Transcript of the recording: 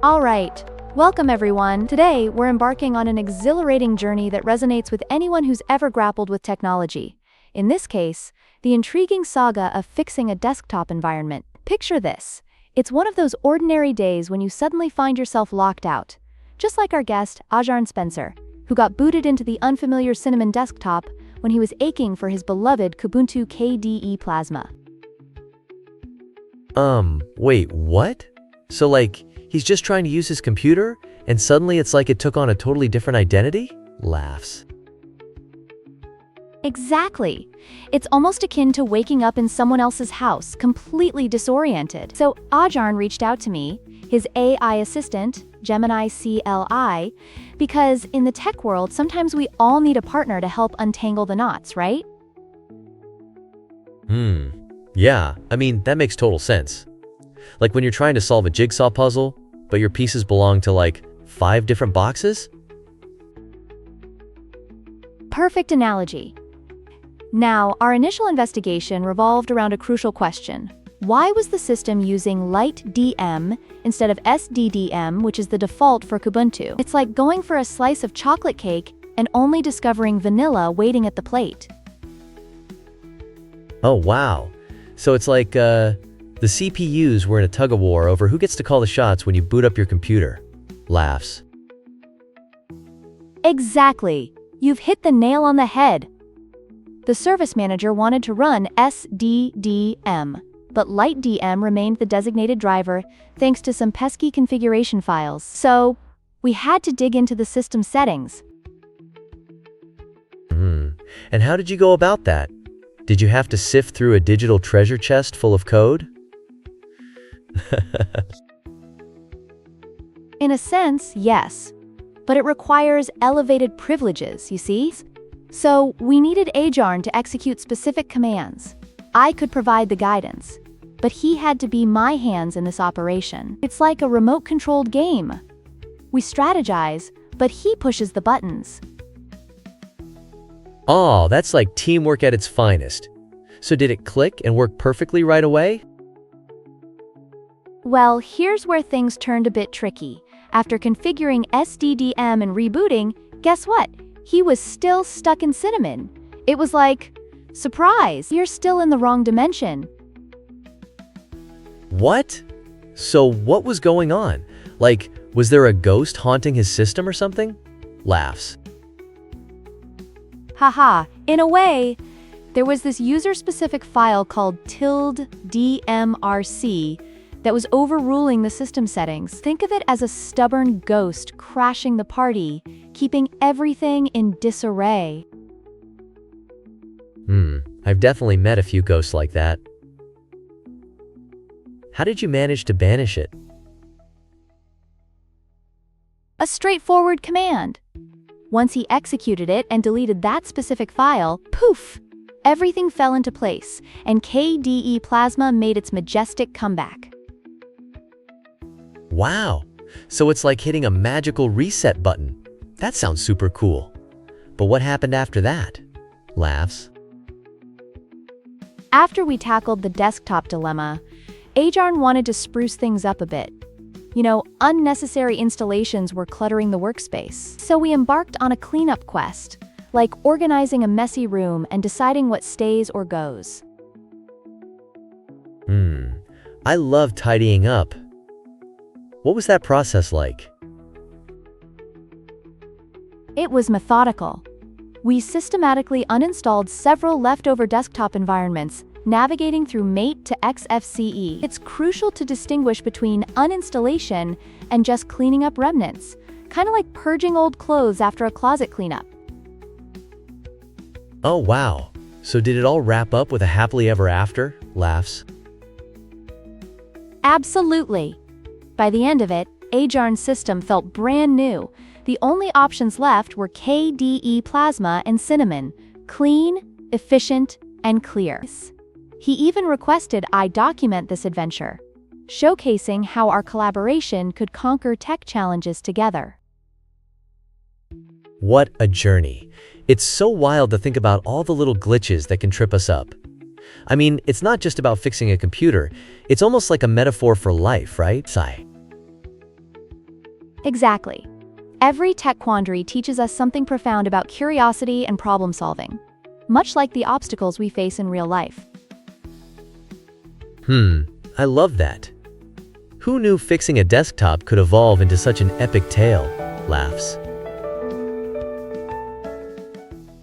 All right, welcome everyone. Today, we're embarking on an exhilarating journey that resonates with anyone who's ever grappled with technology. In this case, the intriguing saga of fixing a desktop environment. Picture this. It's one of those ordinary days when you suddenly find yourself locked out. Just like our guest, Ajahn Spencer, who got booted into the unfamiliar Cinnamon desktop when he was aching for his beloved Kubuntu KDE Plasma. Wait, what? So he's just trying to use his computer, and suddenly it's like it took on a totally different identity? Laughs. Exactly. It's almost akin to waking up in someone else's house, completely disoriented. So Ajahn reached out to me, his AI assistant, Gemini CLI, because in the tech world, sometimes we all need a partner to help untangle the knots, right? Yeah, that makes total sense. Like when you're trying to solve a jigsaw puzzle, but your pieces belong to 5 different boxes? Perfect analogy. Now, our initial investigation revolved around a crucial question. Why was the system using LightDM instead of SDDM, which is the default for Kubuntu? It's like going for a slice of chocolate cake and only discovering vanilla waiting at the plate. Oh, wow. So it's like, the CPUs were in a tug-of-war over who gets to call the shots when you boot up your computer. Laughs. Exactly. You've hit the nail on the head. The service manager wanted to run SDDM, but LightDM remained the designated driver thanks to some pesky configuration files. So, we had to dig into the system settings. And how did you go about that? Did you have to sift through a digital treasure chest full of code? In a sense, yes. But it requires elevated privileges, you see? So, we needed Ajahn to execute specific commands. I could provide the guidance, but he had to be my hands in this operation. It's like a remote-controlled game. We strategize, but he pushes the buttons. Oh, that's like teamwork at its finest. So did it click and work perfectly right away? Well, here's where things turned a bit tricky. After configuring SDDM and rebooting, guess what? He was still stuck in Cinnamon. It was like, surprise, you're still in the wrong dimension. What? So what was going on? Was there a ghost haunting his system or something? Laughs. Haha, in a way, there was this user-specific file called ~DMRC that was overruling the system settings. Think of it as a stubborn ghost crashing the party, keeping everything in disarray. I've definitely met a few ghosts like that. How did you manage to banish it? A straightforward command. Once he executed it and deleted that specific file, poof! Everything fell into place, and KDE Plasma made its majestic comeback. Wow! So it's like hitting a magical reset button. That sounds super cool. But what happened after that? Laughs. After we tackled the desktop dilemma, Ajahn wanted to spruce things up a bit. Unnecessary installations were cluttering the workspace. So we embarked on a cleanup quest, like organizing a messy room and deciding what stays or goes. I love tidying up. What was that process like? It was methodical. We systematically uninstalled several leftover desktop environments, navigating through mate to XFCE. It's crucial to distinguish between uninstallation and just cleaning up remnants, kind of like purging old clothes after a closet cleanup. Oh wow, so did it all wrap up with a happily ever after? Laughs. Absolutely. By the end of it, Ajahn's system felt brand new. The only options left were KDE Plasma and Cinnamon, clean, efficient, and clear. He even requested I document this adventure, showcasing how our collaboration could conquer tech challenges together. What a journey. It's so wild to think about all the little glitches that can trip us up. It's not just about fixing a computer, it's almost like a metaphor for life, right? Sigh. Exactly. Every tech quandary teaches us something profound about curiosity and problem solving, much like the obstacles we face in real life. I love that. Who knew fixing a desktop could evolve into such an epic tale? Laughs.